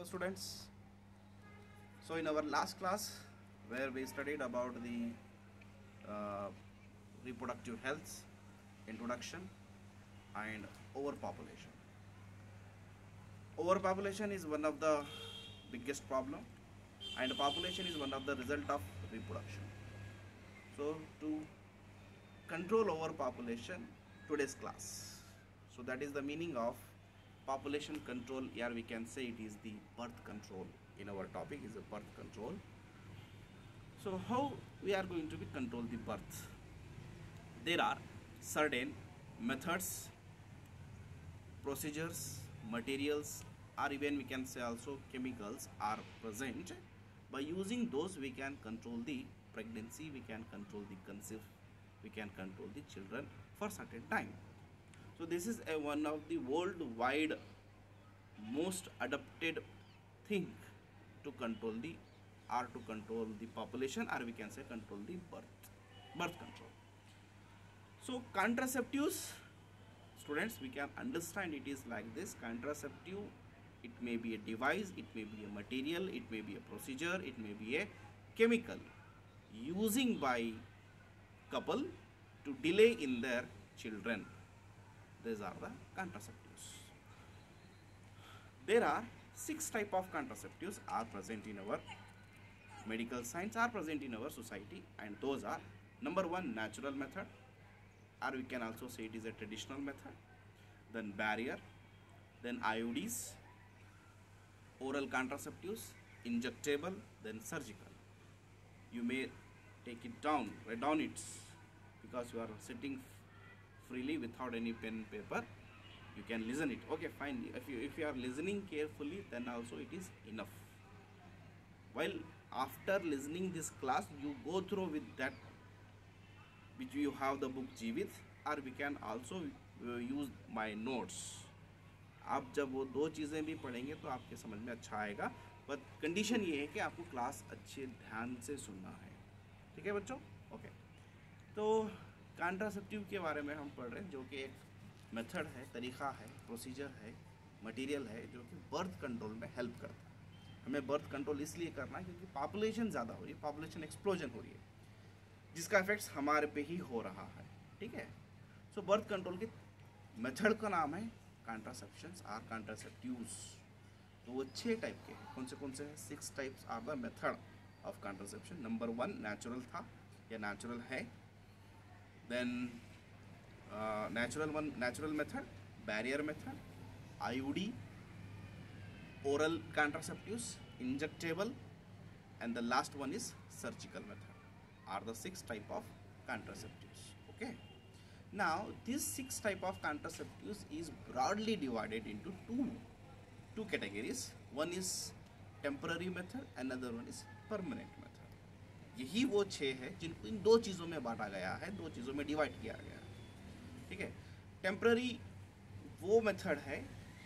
students. So in our last class where we studied about the reproductive health, introduction and overpopulation. Overpopulation is one of the biggest problem and population is one of the result of reproduction. So to control overpopulation, today's class. So that is the meaning of population control. Here we can say it is the birth control. In our topic is the birth control. So how we are going to be control the birth? There are certain methods, procedures, materials, or even we can say also chemicals are present. By using those we can control the pregnancy, we can control the conceive, we can control the children for certain time. So this is one of the worldwide most adopted thing to control the population, or we can say control the birth control. So contraceptives, students, we can understand it is like this. Contraceptive, it may be a device, it may be a material, it may be a procedure, it may be a chemical using by couple to delay in their children. These are the contraceptives. There are 6 type of contraceptives are present in our medical science, are present in our society, and those are: number 1, natural method, or we can also say it is a traditional method, then barrier, then IUDs, oral contraceptives, injectable, then surgical. You may take it down, write down it, because you are sitting freely without any pen paper. You can listen it. Okay, fine. If you are listening carefully, then also it is enough. While after listening this class, you go through with that which you have the book Jeevit, or we can also use my notes. आप जब वो दो चीज़ें भी पढ़ेंगे तो आपके समझ में अच्छा आएगा, बट कंडीशन ये है कि आपको क्लास अच्छे ध्यान से सुनना है. ठीक है बच्चों? ओके. तो कॉन्ट्रासेप्टिव के बारे में हम पढ़ रहे हैं, जो कि एक मेथड है, तरीक़ा है, प्रोसीजर है, मटेरियल है, जो कि बर्थ कंट्रोल में हेल्प करता है. हमें बर्थ कंट्रोल इसलिए करना है क्योंकि पॉपुलेशन ज़्यादा हो रही है, पॉपुलेशन एक्सप्लोजन हो रही है, जिसका इफेक्ट्स हमारे पे ही हो रहा है. ठीक है. सो बर्थ कंट्रोल के मेथड का नाम है कॉन्ट्रासेप्शंस और कॉन्ट्रासेप्टिव्स. तो वो 6 टाइप के हैं. कौन से हैं? 6 types are the method of contraception. Number 1 natural था या नेचुरल है, then natural method, barrier method, IUD, oral contraceptives, injectable, and the last one is surgical method are the 6 type of contraceptives. Okay. Now these 6 type of contraceptives is broadly divided into two categories. One is temporary method, another one is permanent method. यही वो 6 है जिनको इन 2 चीज़ों में बांटा गया है, 2 चीज़ों में डिवाइड किया गया है. ठीक है. टेम्पररी वो मेथड है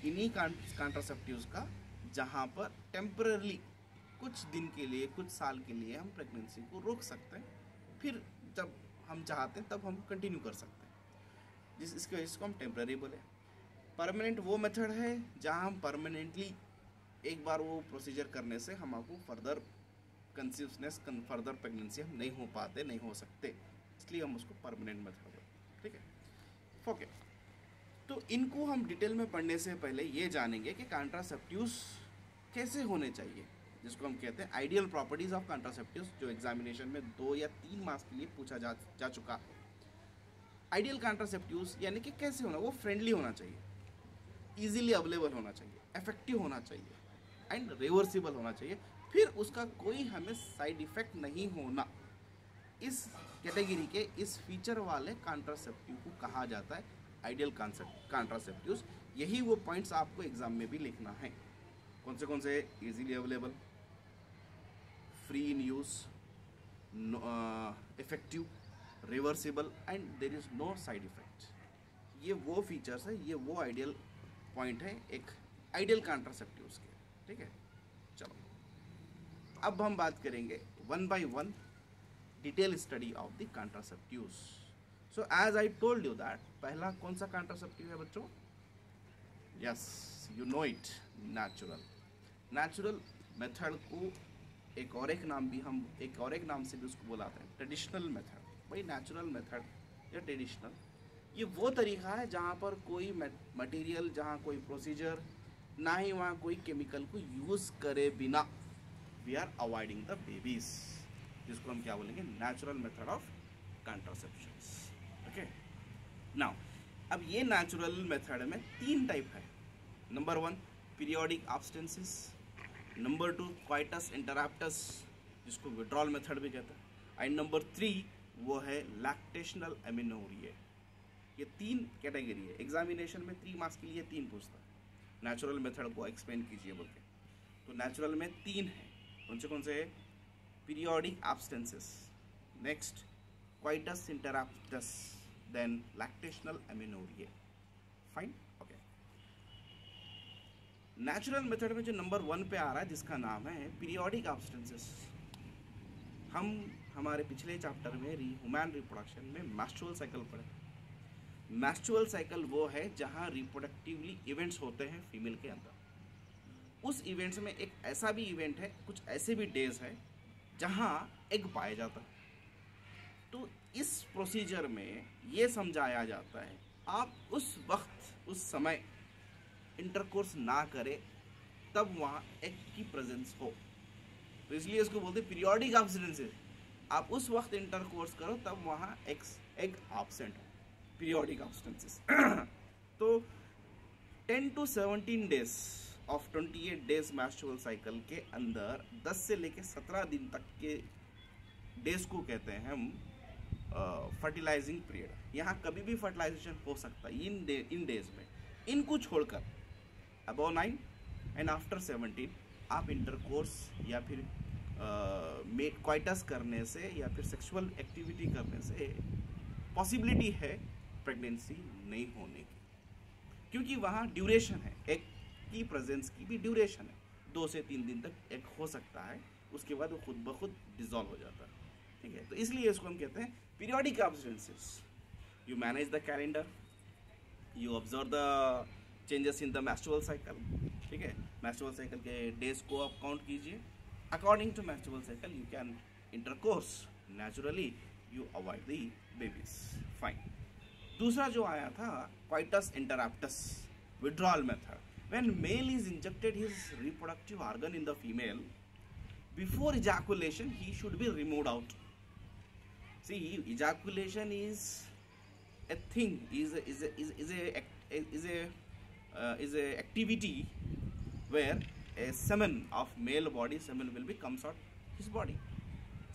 इन्हीं कॉन्ट्रासेप्टिव्स का जहाँ पर टेम्पररी कुछ दिन के लिए, कुछ साल के लिए हम प्रेगनेंसी को रोक सकते हैं, फिर जब हम चाहते हैं तब हम कंटिन्यू कर सकते हैं, जिसको हम टेम्पररी बोले. परमानेंट वो मेथड है जहाँ हम परमानेंटली एक बार वो प्रोसीजर करने से हमको फर्दर कंसीवनेस, फर्दर प्रेगनेंसी हम नहीं हो पाते, नहीं हो सकते, इसलिए हम उसको परमानेंट मेथड बोलते हैं. ठीक है. ओके. तो इनको हम डिटेल में पढ़ने से पहले ये जानेंगे कि कॉन्ट्रासेप्टिव्स कैसे होने चाहिए, जिसको हम कहते हैं आइडियल प्रॉपर्टीज़ ऑफ कॉन्ट्रासेप्टिव्स, जो एग्जामिनेशन में 2 या 3 मार्क्स के लिए पूछा जा चुका है. आइडियल कॉन्ट्रासेप्टिव्स यानी कि कैसे होना, वो फ्रेंडली होना चाहिए, इजीली अवेलेबल होना चाहिए, इफेक्टिव होना चाहिए एंड रिवर्सिबल होना चाहिए, फिर उसका कोई हमें साइड इफेक्ट नहीं होना. इस कैटेगरी के इस फीचर वाले कॉन्ट्रासेप्टिव को कहा जाता है आइडियल कॉन्ट्रासेप्टिव्स. यही वो पॉइंट्स आपको एग्जाम में भी लिखना है. कौन से? Easily available, free in use, effective, reversible and there is no side effect. ये वो फीचर्स है, ये वो आइडियल पॉइंट है एक आइडियल कॉन्ट्रासेप्टिव्स के. ठीक है. चलो अब हम बात करेंगे 1 by 1 detail study of the contraceptives. So as I told you that पहला कौन सा कॉन्ट्रासेप्टिव है बच्चों? Yes, you know it, natural. Natural method को एक और एक नाम भी हम एक और एक नाम से भी उसको बुलाते हैं ट्रेडिशनल मेथड। भाई नेचुरल मेथड या ट्रेडिशनल ये वो तरीका है जहाँ पर कोई मटेरियल, जहाँ कोई प्रोसीजर, ना ही वहाँ कोई केमिकल को यूज़ करे बिना we are avoiding the babies, जिसको हम क्या बोलेंगे natural method of contraception. Okay now अब ये नेचुरल मेथड में 3 टाइप है। Number 1 periodic abstinences, number 2 coitus interruptus जिसको विड्रॉल मेथड भी कहते हैं, एंड नंबर 3 वो है लैक्टेशनल एमिनोरिया। ये 3 कैटेगरी है। एग्जामिनेशन में 3 मार्क्स के लिए 3 पूछता है, नेचुरल मेथड को एक्सप्लेन कीजिए बोल के। तो नेचुरल में 3 है, कौन से है? Periodic abstinences, next coitus interruptus, then lactational amenorrhoea. Fine, okay. Natural method में जो नंबर 1 पे आ रहा है जिसका नाम है पीरियोडिक एब्स्टेंसेस, हम हमारे पिछले चैप्टर में ह्यूमन रिप्रोडक्शन में मेंस्ट्रुअल साइकिल पढ़े। मेंस्ट्रुअल साइकिल वो है जहाँ रिप्रोडक्टिवली इवेंट्स होते हैं फीमेल के अंदर। उस इवेंट्स में एक ऐसा भी इवेंट है, कुछ ऐसे भी डेज है जहाँ एग पाया जाता है। तो इस प्रोसीजर में ये समझाया जाता है आप उस वक्त उस समय इंटरकोर्स ना करें तब वहाँ एग की प्रेजेंस हो, तो इसलिए इसको बोलते हैं पीरियोडिक एब्सेंसेस। आप उस वक्त इंटरकोर्स करो तब वहाँ एग एब्सेंट हो, पीरियोडिक एब्सेंसेस। तो 10 to 17 days of 28 days menstrual cycle के अंदर 10 से लेकर 17 दिन तक के डेज को कहते हैं हम फर्टिलाइजिंग पीरियड। यहाँ कभी भी फर्टिलाइजेशन हो सकता है इन डेज में। इनको छोड़कर अबव 9 एंड आफ्टर 17 आप इंटरकोर्स या फिर क्वाइटस करने से या फिर सेक्सुअल एक्टिविटी करने से पॉसिबिलिटी है प्रेगनेंसी नहीं होने की, क्योंकि वहाँ ड्यूरेशन है, एग की प्रेजेंस की भी ड्यूरेशन है। 2 से 3 दिन तक एग हो सकता है, उसके बाद वो खुद ब खुद डिजॉल्व हो जाता है। ठीक है, तो इसलिए इसको हम कहते हैं periodic absences. You manage the calendar, you observe the changes in the menstrual cycle. ठीक है, मेंस्ट्रुअल साइकिल के डेज को आप काउंट कीजिए। According to menstrual cycle you can intercourse naturally, you avoid the babies. Fine. दूसरा जो आया था coitus interruptus, withdrawal method. When male is injected his reproductive organ in the female, before ejaculation he should be removed out. See, ejaculation is a thing, is a activity where a semen of male body semen will be comes out his body।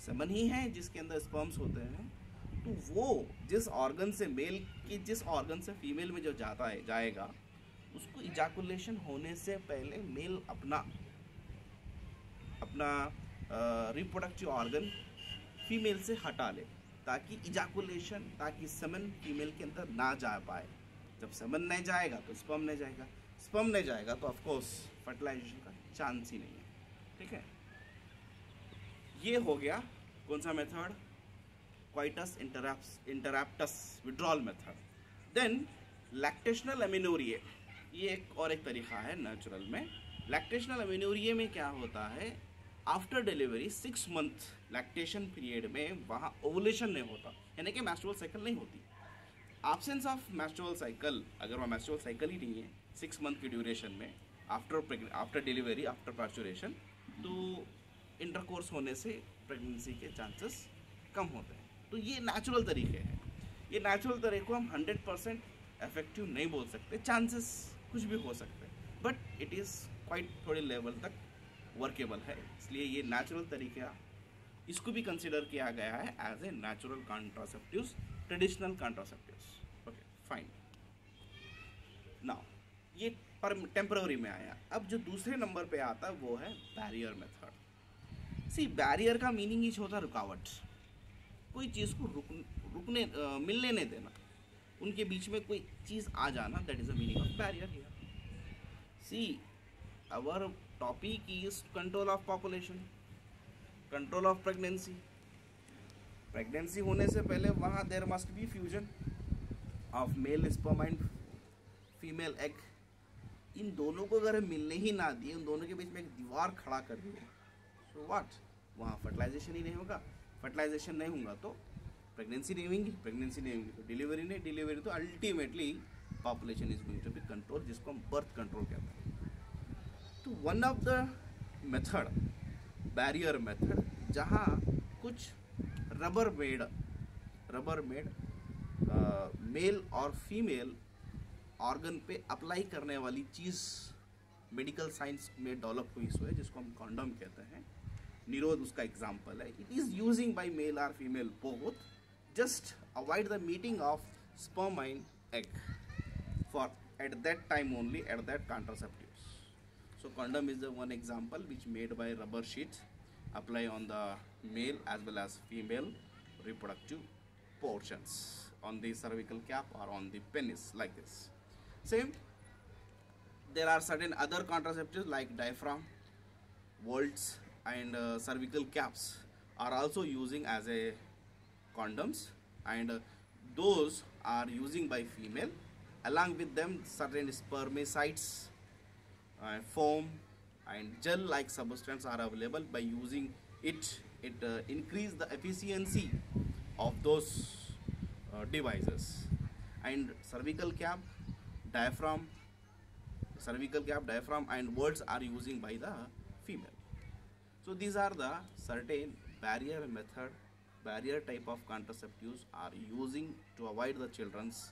semen ही है जिसके अंदर sperms होते हैं। तो वो जिस organ से mail की जिस ऑर्गन से फीमेल में जो जाता है जाएगा, उसको इजैकुलेशन होने से पहले मेल अपना रिप्रोडक्टिव ऑर्गन फीमेल से हटा ले, ताकि इजैकुलेशन, ताकि सेमन फीमेल के अंदर ना जा पाए। जब सेमन नहीं जाएगा तो स्पर्म नहीं जाएगा, स्पर्म नहीं जाएगा तो ऑफकोर्स फर्टिलाइजेशन का चांस ही नहीं है। ठीक है, ये हो गया कौन सा मेथड? Coitus interruptus, withdrawal method. Then lactational amenorrhoea, ये एक तरीका है नेचुरल में। लैक्टेशनल एमिनोरिया में क्या होता है? After delivery 6 month lactation period में वहाँ ओवुलेशन नहीं होता, यानी कि मेंस्ट्रुअल साइकिल नहीं होती। एब्सेंस ऑफ मेंस्ट्रुअल साइकिल, अगर वह मेंस्ट्रुअल साइकिल ही नहीं है 6 मंथ की ड्यूरेशन में आफ्टर डिलीवरी, आफ्टर पार्चुरेशन, तो इंटरकोर्स होने से प्रेगनेंसी के चांसेस कम होते हैं। तो ये नेचुरल तरीके हैं। ये नेचुरल तरीके को हम 100% इफेक्टिव नहीं बोल सकते, चांसेस कुछ भी हो सकते हैं, बट इट इज़ क्वाइट थोड़े लेवल तक वर्केबल है। इसलिए ये नेचुरल तरीका, इसको भी कंसिडर किया गया है as a natural contraceptives, traditional contraceptives. Okay fine. Now ये टेम्पररी में आया। अब जो दूसरे नंबर पे आता है वो है बैरियर मेथड। सी, बैरियर का मीनिंग ही होता है रुकावट, कोई चीज़ को रुकने मिलने नहीं देना, उनके बीच में कोई चीज़ आ जाना, that is the meaning of barrier here. See, our topic is control of population, control of pregnancy। Pregnancy होने से पहले वहाँ there must be fusion of male sperm and female egg. इन दोनों को अगर मिलने ही ना दिए, उन दोनों के बीच में एक दीवार खड़ा कर दिए, सो व्हाट, वहाँ फर्टिलाइजेशन ही नहीं होगा। फर्टिलाइजेशन नहीं होगा तो प्रेगनेंसी नहीं होंगी, प्रेगनेंसी नहीं होंगी तो डिलीवरी नहीं, डिलीवरी तो ultimately population is going to be control, जिसको हम बर्थ कंट्रोल कहते हैं। तो one of the method, barrier method, जहाँ कुछ रबर मेड मेल और फीमेल ऑर्गन पे अप्लाई करने वाली चीज़ मेडिकल साइंस में डेवलप हुई सो है, जिसको हम कॉन्डम कहते हैं। निरोध उसका एग्जाम्पल है। It is using by male और female both, just avoid the meeting of sperm and egg for at that time only, at that contraceptives. So condom is the one example which made by rubber sheet apply on the male as well as female reproductive portions, on the cervical cap or on the penis, like this. Same, there are certain other contraceptives like diaphragm, volts and cervical caps are also using as a condoms, and those are using by female. Along with them certain spermicides, foam and gel like substance are available. By using it increase the efficiency of those devices. And cervical cap, diaphragm and words are using by the female. So these are the certain barrier type of contraceptives are using to avoid the children's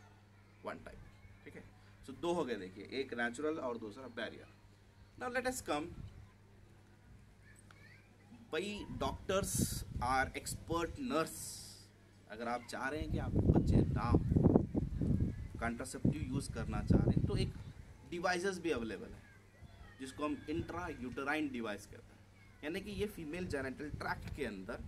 one type. ठीक है, so दो हो गए, देखिए, एक natural और दूसरा barrier. Now let us come by doctors are expert nurse. अगर आप चाह रहे हैं कि आपके बच्चे ना कॉन्ट्रासेप्टिव यूज़ करना चाह रहे हैं, तो एक डिवाइसेस भी अवेलेबल है जिसको हम इंट्रा यूटराइन डिवाइस कहते हैं, यानी कि ये फीमेल जेनिटल ट्रैक्ट के अंदर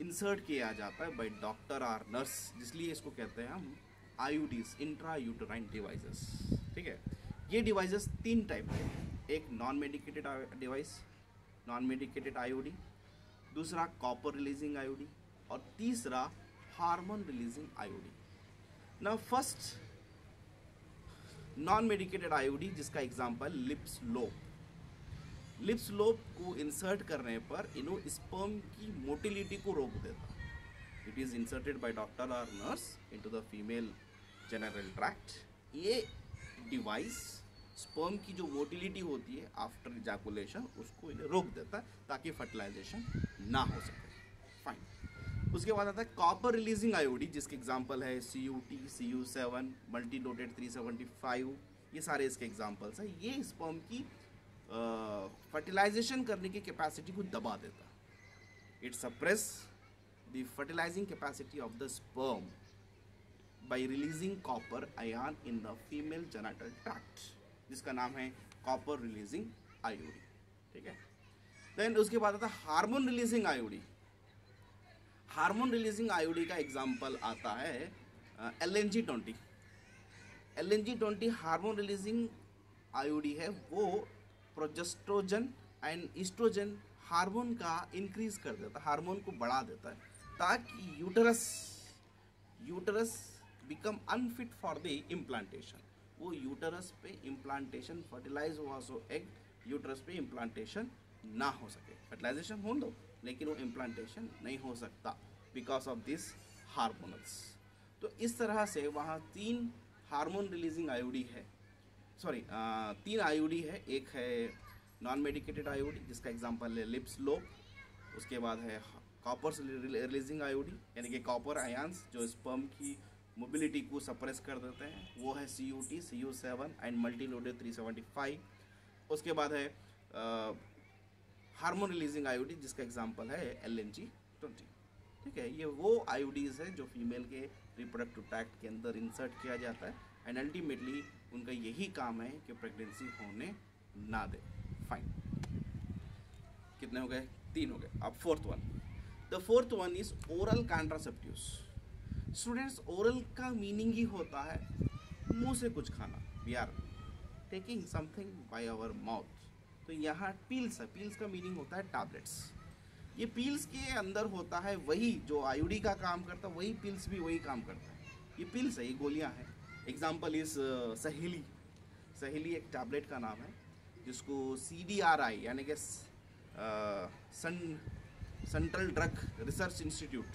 इंसर्ट किया जाता है बाय डॉक्टर और नर्स, जिसलिए इसको कहते हैं हम आईयूडीज, इंट्रा यूटराइन डिवाइसेस. ठीक है, ये डिवाइसेस तीन टाइप के हैं. एक non medicated device, non medicated IUD, दूसरा कॉपर रिलीजिंग आईयूडी, और तीसरा hormone releasing IUD. Now first non medicated IUD, जिसका example Lippes loop. Lippes loop को इंसर्ट करने पर इनो स्पर्म की मोटिलिटी को रोक देता. It is inserted by doctor और nurse into the female genital tract. ये डिवाइस स्पर्म की जो मोटिलिटी होती है आफ्टर इजैकुलेशन उसको इन्हें रोक देता है ताकि फर्टिलाइजेशन ना हो सके. फाइन. उसके बाद आता है कॉपर रिलीजिंग आईओडी, जिसके एग्जांपल है CUT, CU7, मल्टीलोडेड 375. ये सारे इसके एग्जांपल्स हैं. ये स्पर्म की फर्टिलाइजेशन करने की कैपेसिटी को दबा देता. It suppress the fertilising capacity of the sperm bye releasing copper ion in the female genital tract, जिसका नाम है कॉपर रिलीजिंग आईओडी. ठीक है. देन उसके बाद आता है hormone releasing IOD. Hormone releasing IOD का एग्जांपल आता है LNG-20. LNG-20 hormone releasing IOD है. वो प्रोजेस्ट्रोजन एंड ईस्ट्रोजन हार्मोन का इंक्रीज कर देता है, हार्मोन को बढ़ा देता है, ताकि uterus become unfit for the implantation. वो यूटरस पे इम्प्लांटेशन फर्टिलाइज हुआ सो एग यूटरस पे इम्प्लांटेशन ना हो सके. फर्टिलाइजेशन हो दो लेकिन वो इम्प्लांटेशन नहीं हो सकता बिकॉज ऑफ दिस हार्मोनल्स. तो इस तरह से वहाँ तीन हार्मोन रिलीजिंग आईओडी है, सॉरी तीन आईओडी है. एक है नॉन मेडिकेटेड आईओडी जिसका एग्जांपल है लिप्स लोब. उसके बाद है कॉपर रिलीजिंग आईओडी, यानी कि कॉपर आयंस जो स्पर्म की मोबिलिटी को सप्रेस कर देते हैं, वो है CUT, CU7 एंड मल्टीलोडेड 375. उसके बाद है हार्मोन रिलीजिंग आईओडी जिसका एग्जांपल है LNG-20. ठीक है, ये वो आईओडीज है जो फीमेल के रिप्रोडक्टिव ट्रैक्ट के अंदर इंसर्ट किया जाता है एंड अल्टीमेटली उनका यही काम है कि प्रेगनेंसी होने ना दे. फाइन. कितने हो गए? 3 हो गए. अब fourth one. The fourth one is oral contraceptives. Students, oral का मीनिंग ही होता है मुंह से कुछ खाना. We are taking something by our mouth. तो यहाँ पील्स है. पील्स का मीनिंग होता है टैबलेट्स. ये पील्स के अंदर होता है वही जो आईओडी का काम करता है, वही पील्स भी वही काम करता है. ये पील्स है, ये गोलियाँ हैं. एग्जाम्पल इज सहेली. सहेली एक टैबलेट का नाम है, जिसको CDRI यानी कि central drug research institute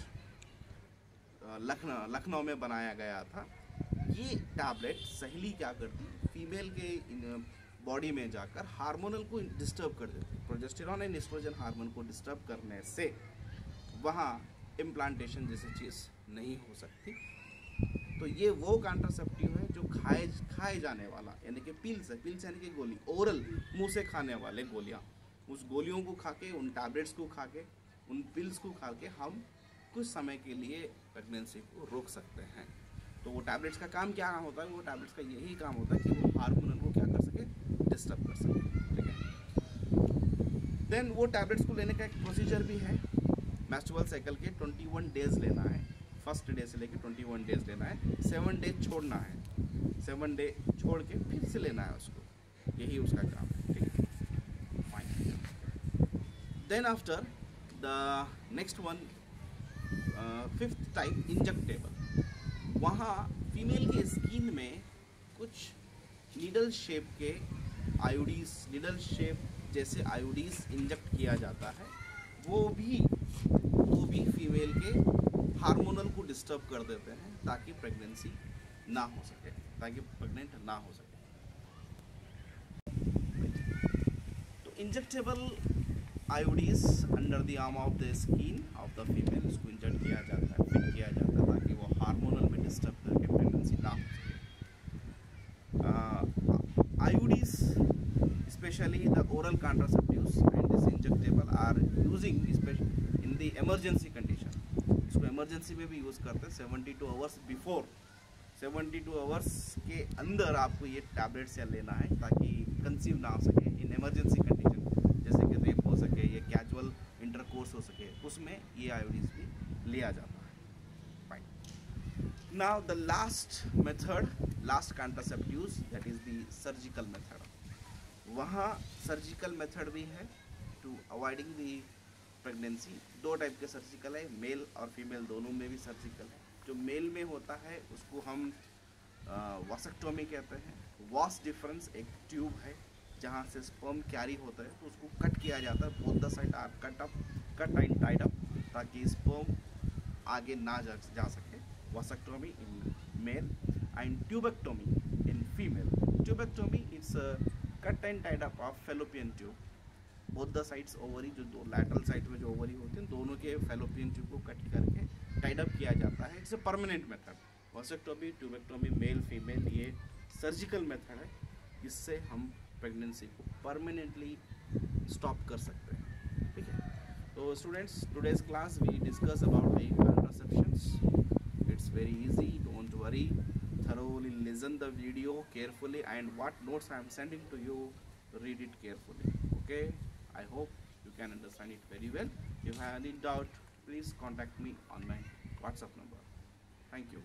Lucknow में बनाया गया था। ये टैबलेट सहेली क्या करती, फीमेल के बॉडी में जाकर हार्मोनल को डिस्टर्ब कर देती। प्रोजेस्टेरॉन एंड एस्ट्रोजन हार्मोन को डिस्टर्ब करने से वहाँ इम्प्लांटेशन जैसी चीज़ नहीं हो सकती। तो ये वो कॉन्ट्रासेप्टिव है जो खाए जाने वाला, यानी कि पिल्स है। पिल्स यानी कि गोली, ओरल, मुंह से खाने वाले गोलियाँ। उस गोलियों को खा के, उन टैबलेट्स को खा के, उन पिल्स को खा के हम कुछ समय के लिए प्रेगनेंसी को रोक सकते हैं। तो वो टैबलेट्स का काम क्या होता है? वो टैबलेट्स का यही काम होता है कि वो हार्मोनल को क्या कर सके, डिस्टर्ब कर सके। ठीक है। देन वो टैबलेट्स को लेने का एक प्रोसीजर भी है। मेंस्ट्रुअल साइकिल के 21 डेज लेना है, फर्स्ट डे से लेकर 21 डेज लेना है, 7 डे छोड़ना है, 7 डे छोड़ के फिर से लेना है उसको, यही उसका काम है। ठीक है, fine. Then after the next one, 5th type injectable. वहाँ फीमेल के स्किन में कुछ नीडल शेप के आयोडीज, नीडल शेप जैसे आयोडीज इंजेक्ट किया जाता है। वो भी फीमेल के हार्मोनल को डिस्टर्ब कर देते हैं ताकि प्रेगनेंसी ना हो सके, ताकि प्रेग्नेंट ना हो सके। तो injectable आयोडीज under the arm of the skin of the female, इसको इंजेक्ट किया जाता है, फिट किया जाता है ताकि वो हार्मोनल में डिस्टर्ब करके प्रेगनेंसी ना हो सके। आयोडीज, especially the oral contraceptives and this injectable are using especially in the emergency condition। इसको emergency में भी यूज़ करते हैं। 72 आवर्स बिफोर, 72 आवर्स के अंदर आपको ये टैबलेट्स या लेना है ताकि कंसीव ना हो सके इन इमरजेंसी कंडीशन, जैसे कि रेप हो सके या कैजुअल इंटरकोर्स हो सके, उसमें ये आयोडीज भी लिया जाता है। Fine. Now the last method, last contraceptives, that is the surgical method. वहाँ सर्जिकल मेथड भी है to avoiding the pregnancy. 2 type के सर्जिकल है, मेल और फीमेल दोनों में भी सर्जिकल है। जो मेल में होता है उसको हम वासेक्टोमी कहते हैं। वास डिफरेंस एक ट्यूब है जहाँ से स्पर्म कैरी होता है, तो उसको कट किया जाता है। Both the side are cut and tied up ताकि स्पर्म आगे ना जा सके। Vasectomy in male and tubectomy in female. Tubectomy it's cut and tied up of fallopian tube. Both the sides ovary, जो 2 लैटरल साइड में जो ovary होते हैं, दोनों के फेलोपियन ट्यूब को कट करके टाइड अप किया जाता है। It's a permanent method. Vasectomy, tubectomy, male female, ये सर्जिकल मेथड है। इससे हम प्रेगनेंसी को परमानेंटली स्टॉप कर सकते हैं। ठीक है। तो students, today's class we discuss about the contraceptions. It's very easy, don't worry. Thoroughly listen the video carefully, and what notes I am sending to you, read it carefully. Okay, I hope you can understand it very well. If you have any doubt, please contact me on my WhatsApp number. Thank you.